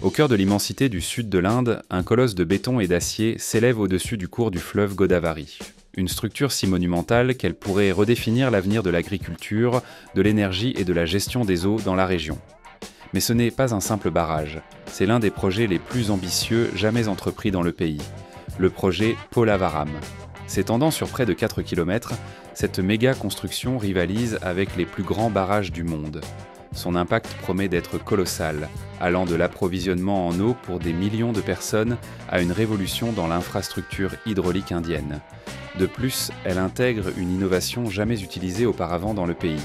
Au cœur de l'immensité du sud de l'Inde, un colosse de béton et d'acier s'élève au-dessus du cours du fleuve Godavari. Une structure si monumentale qu'elle pourrait redéfinir l'avenir de l'agriculture, de l'énergie et de la gestion des eaux dans la région. Mais ce n'est pas un simple barrage, c'est l'un des projets les plus ambitieux jamais entrepris dans le pays, le projet Polavaram. S'étendant sur près de 4 km, cette méga construction rivalise avec les plus grands barrages du monde. Son impact promet d'être colossal, allant de l'approvisionnement en eau pour des millions de personnes à une révolution dans l'infrastructure hydraulique indienne. De plus, elle intègre une innovation jamais utilisée auparavant dans le pays,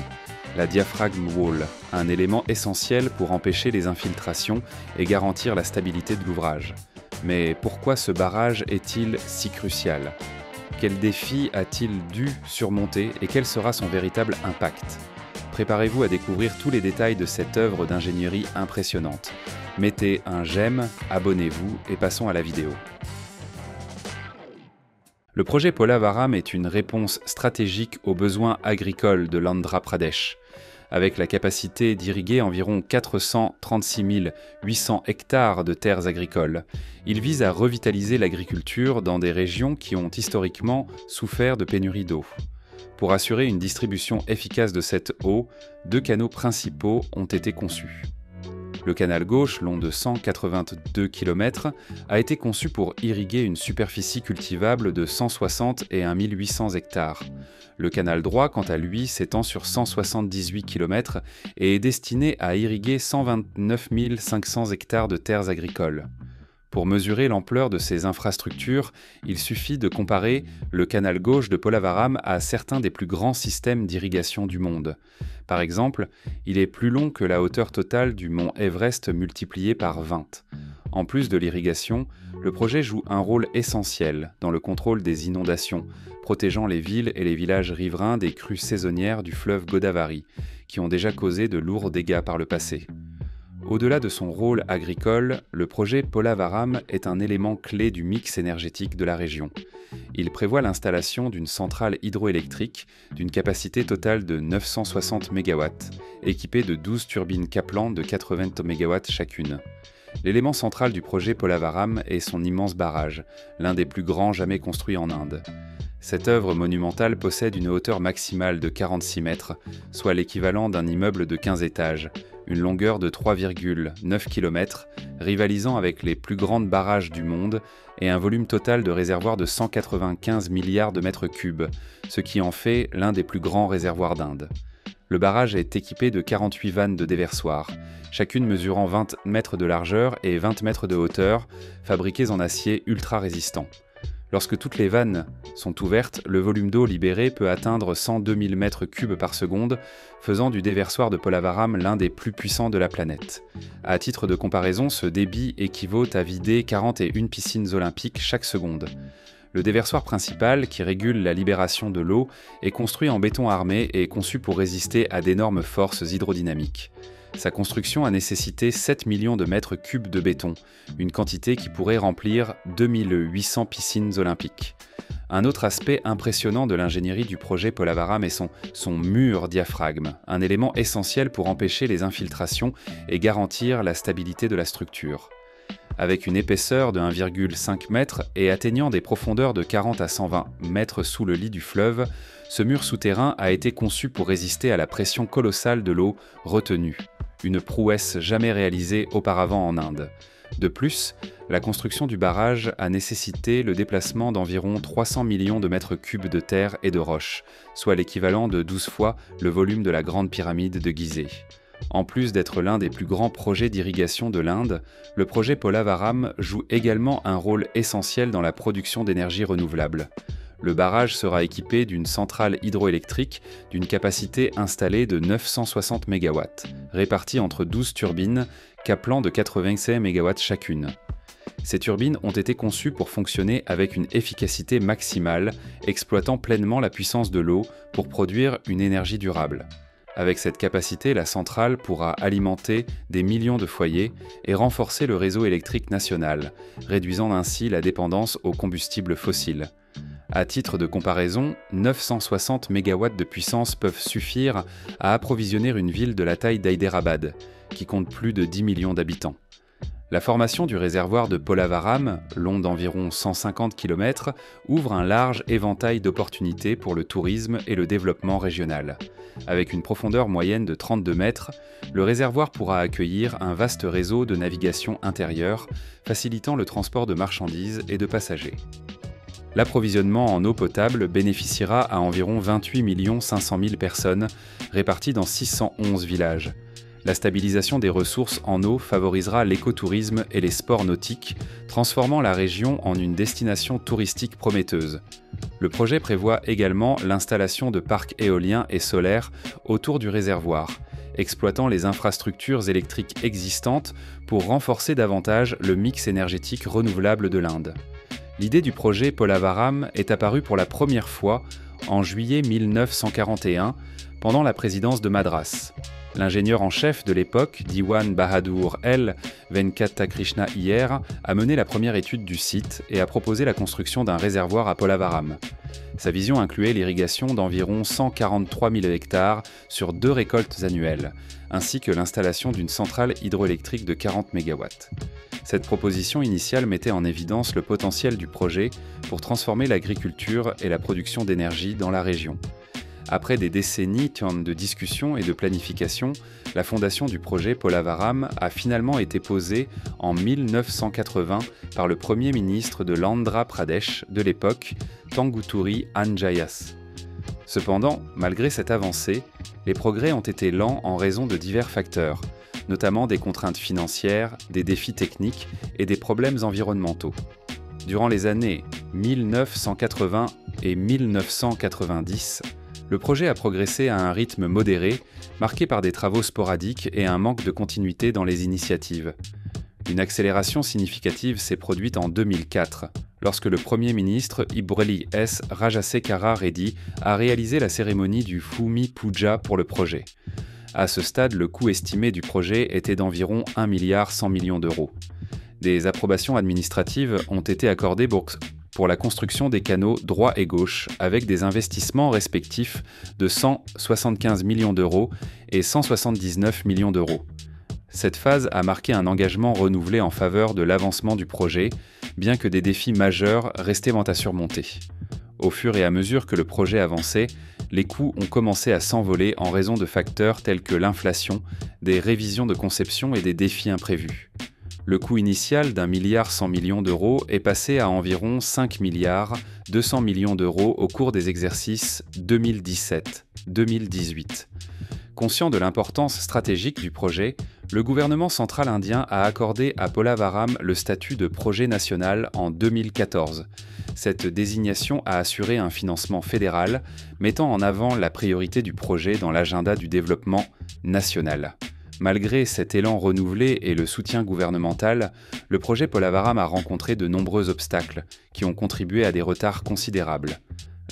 la diaphragm wall, un élément essentiel pour empêcher les infiltrations et garantir la stabilité de l'ouvrage. Mais pourquoi ce barrage est-il si crucial ? Quels défis a-t-il dû surmonter et quel sera son véritable impact ? Préparez-vous à découvrir tous les détails de cette œuvre d'ingénierie impressionnante. Mettez un j'aime, abonnez-vous et passons à la vidéo. Le projet Polavaram est une réponse stratégique aux besoins agricoles de l'Andhra Pradesh. Avec la capacité d'irriguer environ 436 800 hectares de terres agricoles, il vise à revitaliser l'agriculture dans des régions qui ont historiquement souffert de pénurie d'eau. Pour assurer une distribution efficace de cette eau, 2 canaux principaux ont été conçus. Le canal gauche, long de 182 km, a été conçu pour irriguer une superficie cultivable de 160 et 1 800 hectares. Le canal droit, quant à lui, s'étend sur 178 km et est destiné à irriguer 129 500 hectares de terres agricoles. Pour mesurer l'ampleur de ces infrastructures, il suffit de comparer le canal gauche de Polavaram à certains des plus grands systèmes d'irrigation du monde. Par exemple, il est plus long que la hauteur totale du mont Everest multipliée par 20. En plus de l'irrigation, le projet joue un rôle essentiel dans le contrôle des inondations, protégeant les villes et les villages riverains des crues saisonnières du fleuve Godavari, qui ont déjà causé de lourds dégâts par le passé. Au-delà de son rôle agricole, le projet Polavaram est un élément clé du mix énergétique de la région. Il prévoit l'installation d'une centrale hydroélectrique d'une capacité totale de 960 MW, équipée de 12 turbines Kaplan de 80 MW chacune. L'élément central du projet Polavaram est son immense barrage, l'un des plus grands jamais construits en Inde. Cette œuvre monumentale possède une hauteur maximale de 46 mètres, soit l'équivalent d'un immeuble de 15 étages, une longueur de 3,9 km, rivalisant avec les plus grands barrages du monde, et un volume total de réservoirs de 195 milliards de mètres cubes, ce qui en fait l'un des plus grands réservoirs d'Inde. Le barrage est équipé de 48 vannes de déversoir, chacune mesurant 20 mètres de largeur et 20 mètres de hauteur, fabriquées en acier ultra résistant. Lorsque toutes les vannes sont ouvertes, le volume d'eau libéré peut atteindre 102 000 m3 par seconde, faisant du déversoir de Polavaram l'un des plus puissants de la planète. À titre de comparaison, ce débit équivaut à vider 41 piscines olympiques chaque seconde. Le déversoir principal, qui régule la libération de l'eau, est construit en béton armé et conçu pour résister à d'énormes forces hydrodynamiques. Sa construction a nécessité 7 millions de mètres cubes de béton, une quantité qui pourrait remplir 2800 piscines olympiques. Un autre aspect impressionnant de l'ingénierie du projet Polavaram est son mur diaphragme, un élément essentiel pour empêcher les infiltrations et garantir la stabilité de la structure. Avec une épaisseur de 1,5 m et atteignant des profondeurs de 40 à 120 mètres sous le lit du fleuve, ce mur souterrain a été conçu pour résister à la pression colossale de l'eau retenue, une prouesse jamais réalisée auparavant en Inde. De plus, la construction du barrage a nécessité le déplacement d'environ 300 millions de mètres cubes de terre et de roches, soit l'équivalent de 12 fois le volume de la Grande Pyramide de Gizeh. En plus d'être l'un des plus grands projets d'irrigation de l'Inde, le projet Polavaram joue également un rôle essentiel dans la production d'énergie renouvelable. Le barrage sera équipé d'une centrale hydroélectrique d'une capacité installée de 960 MW, répartie entre 12 turbines Kaplan de 85 MW chacune. Ces turbines ont été conçues pour fonctionner avec une efficacité maximale, exploitant pleinement la puissance de l'eau pour produire une énergie durable. Avec cette capacité, la centrale pourra alimenter des millions de foyers et renforcer le réseau électrique national, réduisant ainsi la dépendance aux combustibles fossiles. À titre de comparaison, 960 MW de puissance peuvent suffire à approvisionner une ville de la taille d'Hyderabad, qui compte plus de 10 millions d'habitants. La formation du réservoir de Polavaram, long d'environ 150 km, ouvre un large éventail d'opportunités pour le tourisme et le développement régional. Avec une profondeur moyenne de 32 mètres, le réservoir pourra accueillir un vaste réseau de navigation intérieure, facilitant le transport de marchandises et de passagers. L'approvisionnement en eau potable bénéficiera à environ 28 500 000 personnes, réparties dans 611 villages. La stabilisation des ressources en eau favorisera l'écotourisme et les sports nautiques, transformant la région en une destination touristique prometteuse. Le projet prévoit également l'installation de parcs éoliens et solaires autour du réservoir, exploitant les infrastructures électriques existantes pour renforcer davantage le mix énergétique renouvelable de l'Inde. L'idée du projet Polavaram est apparue pour la première fois en juillet 1941, pendant la présidence de Madras. L'ingénieur en chef de l'époque, Diwan Bahadur L. Venkatakrishna Iyer, a mené la première étude du site et a proposé la construction d'un réservoir à Polavaram. Sa vision incluait l'irrigation d'environ 143 000 hectares sur 2 récoltes annuelles, ainsi que l'installation d'une centrale hydroélectrique de 40 MW. Cette proposition initiale mettait en évidence le potentiel du projet pour transformer l'agriculture et la production d'énergie dans la région. Après des décennies de discussions et de planification, la fondation du projet Polavaram a finalement été posée en 1980 par le premier ministre de l'Andhra Pradesh de l'époque, Tanguturi Anjayas. Cependant, malgré cette avancée, les progrès ont été lents en raison de divers facteurs, notamment des contraintes financières, des défis techniques et des problèmes environnementaux. Durant les années 1980 et 1990, le projet a progressé à un rythme modéré, marqué par des travaux sporadiques et un manque de continuité dans les initiatives. Une accélération significative s'est produite en 2004, lorsque le Premier ministre Ibrahim S. Rajasekhara Reddy a réalisé la cérémonie du Bhumi Puja pour le projet. À ce stade, le coût estimé du projet était d'environ 1,1 milliard d'euros. Des approbations administratives ont été accordées pour la construction des canaux droit et gauche, avec des investissements respectifs de 175 millions d'euros et 179 millions d'euros. Cette phase a marqué un engagement renouvelé en faveur de l'avancement du projet, bien que des défis majeurs restaient à surmonter. Au fur et à mesure que le projet avançait, les coûts ont commencé à s'envoler en raison de facteurs tels que l'inflation, des révisions de conception et des défis imprévus. Le coût initial d'1,1 milliard d'euros est passé à environ 5,2 milliards d'euros au cours des exercices 2017-2018. Conscient de l'importance stratégique du projet, le gouvernement central indien a accordé à Polavaram le statut de projet national en 2014. Cette désignation a assuré un financement fédéral, mettant en avant la priorité du projet dans l'agenda du développement national. Malgré cet élan renouvelé et le soutien gouvernemental, le projet Polavaram a rencontré de nombreux obstacles qui ont contribué à des retards considérables.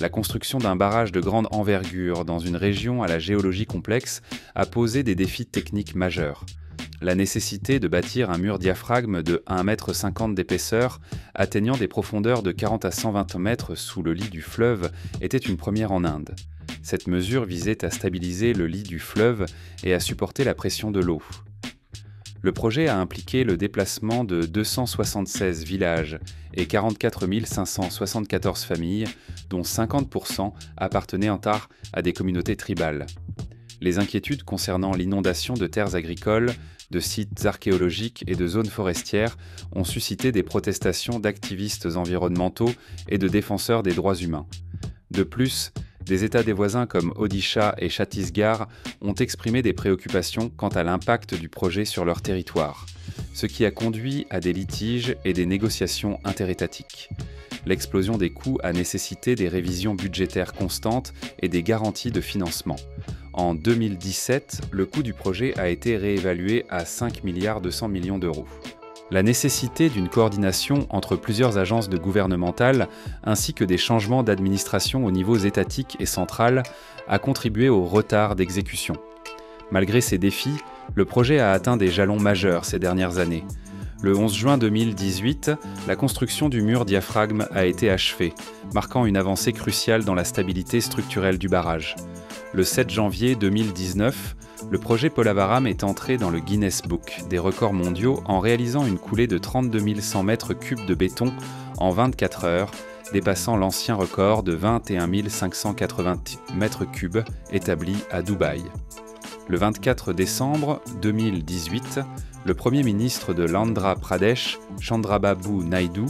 La construction d'un barrage de grande envergure dans une région à la géologie complexe a posé des défis techniques majeurs. La nécessité de bâtir un mur diaphragme de 1,50 m d'épaisseur, atteignant des profondeurs de 40 à 120 mètres sous le lit du fleuve, était une première en Inde. Cette mesure visait à stabiliser le lit du fleuve et à supporter la pression de l'eau. Le projet a impliqué le déplacement de 276 villages et 44 574 familles, dont 50% appartenaient en part à des communautés tribales. Les inquiétudes concernant l'inondation de terres agricoles, de sites archéologiques et de zones forestières ont suscité des protestations d'activistes environnementaux et de défenseurs des droits humains. De plus, des États des voisins comme Odisha et Chhattisgarh ont exprimé des préoccupations quant à l'impact du projet sur leur territoire, ce qui a conduit à des litiges et des négociations interétatiques. L'explosion des coûts a nécessité des révisions budgétaires constantes et des garanties de financement. En 2017, le coût du projet a été réévalué à 5,2 milliards d'euros. La nécessité d'une coordination entre plusieurs agences gouvernementales ainsi que des changements d'administration aux niveaux étatiques et central a contribué au retard d'exécution. Malgré ces défis, le projet a atteint des jalons majeurs ces dernières années. Le 11 juin 2018, la construction du mur diaphragme a été achevée, marquant une avancée cruciale dans la stabilité structurelle du barrage. Le 7 janvier 2019, le projet Polavaram est entré dans le Guinness Book des records mondiaux en réalisant une coulée de 32 100 mètres cubes de béton en 24 heures, dépassant l'ancien record de 21 580 mètres cubes établi à Dubaï. Le 24 décembre 2018, le Premier ministre de l'Andhra Pradesh, Chandrababu Naidu,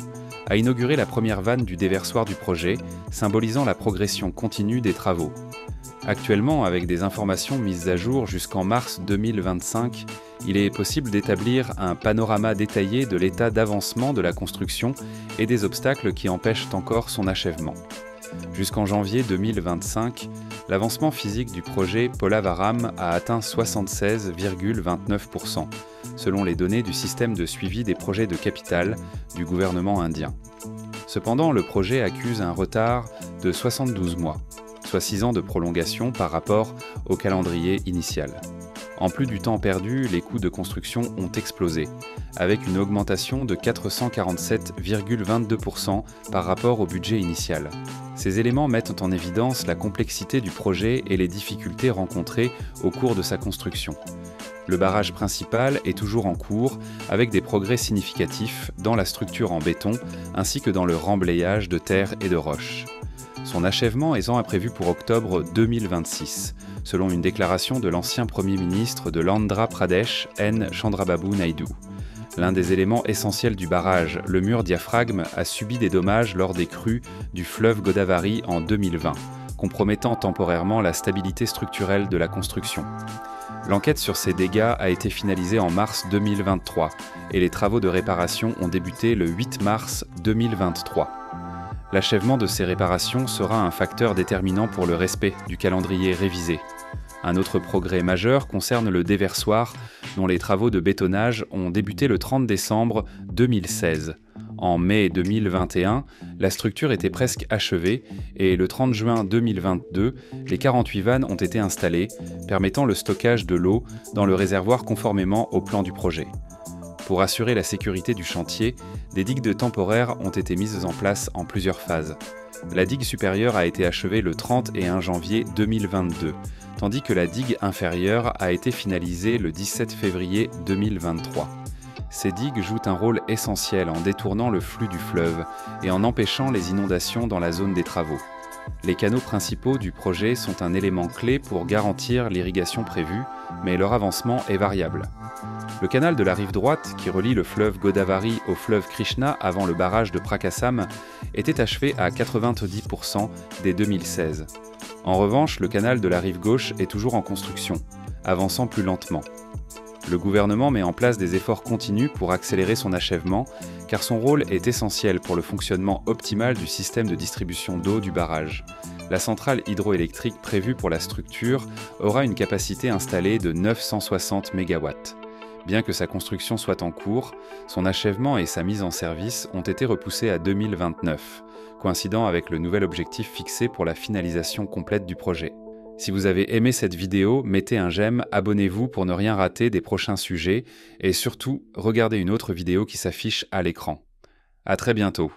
a inauguré la première vanne du déversoir du projet, symbolisant la progression continue des travaux. Actuellement, avec des informations mises à jour jusqu'en mars 2025, il est possible d'établir un panorama détaillé de l'état d'avancement de la construction et des obstacles qui empêchent encore son achèvement. Jusqu'en janvier 2025, l'avancement physique du projet Polavaram a atteint 76,29%, selon les données du système de suivi des projets de capital du gouvernement indien. Cependant, le projet accuse un retard de 72 mois, soit 6 ans de prolongation par rapport au calendrier initial. En plus du temps perdu, les coûts de construction ont explosé, avec une augmentation de 447,22% par rapport au budget initial. Ces éléments mettent en évidence la complexité du projet et les difficultés rencontrées au cours de sa construction. Le barrage principal est toujours en cours, avec des progrès significatifs dans la structure en béton ainsi que dans le remblayage de terre et de roches. Son achèvement étant prévu pour octobre 2026, selon une déclaration de l'ancien Premier ministre de l'Andhra Pradesh, N. Chandrababu Naidu. L'un des éléments essentiels du barrage, le mur diaphragme, a subi des dommages lors des crues du fleuve Godavari en 2020, compromettant temporairement la stabilité structurelle de la construction. L'enquête sur ces dégâts a été finalisée en mars 2023 et les travaux de réparation ont débuté le 8 mars 2023. L'achèvement de ces réparations sera un facteur déterminant pour le respect du calendrier révisé. Un autre progrès majeur concerne le déversoir, dont les travaux de bétonnage ont débuté le 30 décembre 2016. En mai 2021, la structure était presque achevée et le 30 juin 2022, les 48 vannes ont été installées, permettant le stockage de l'eau dans le réservoir conformément au plan du projet. Pour assurer la sécurité du chantier, des digues temporaires ont été mises en place en plusieurs phases. La digue supérieure a été achevée le 31 janvier 2022, tandis que la digue inférieure a été finalisée le 17 février 2023. Ces digues jouent un rôle essentiel en détournant le flux du fleuve et en empêchant les inondations dans la zone des travaux. Les canaux principaux du projet sont un élément clé pour garantir l'irrigation prévue, mais leur avancement est variable. Le canal de la rive droite, qui relie le fleuve Godavari au fleuve Krishna avant le barrage de Prakasam, était achevé à 90% dès 2016. En revanche, le canal de la rive gauche est toujours en construction, avançant plus lentement. Le gouvernement met en place des efforts continus pour accélérer son achèvement, car son rôle est essentiel pour le fonctionnement optimal du système de distribution d'eau du barrage. La centrale hydroélectrique prévue pour la structure aura une capacité installée de 960 MW. Bien que sa construction soit en cours, son achèvement et sa mise en service ont été repoussés à 2029, coïncidant avec le nouvel objectif fixé pour la finalisation complète du projet. Si vous avez aimé cette vidéo, mettez un j'aime, abonnez-vous pour ne rien rater des prochains sujets et surtout, regardez une autre vidéo qui s'affiche à l'écran. À très bientôt.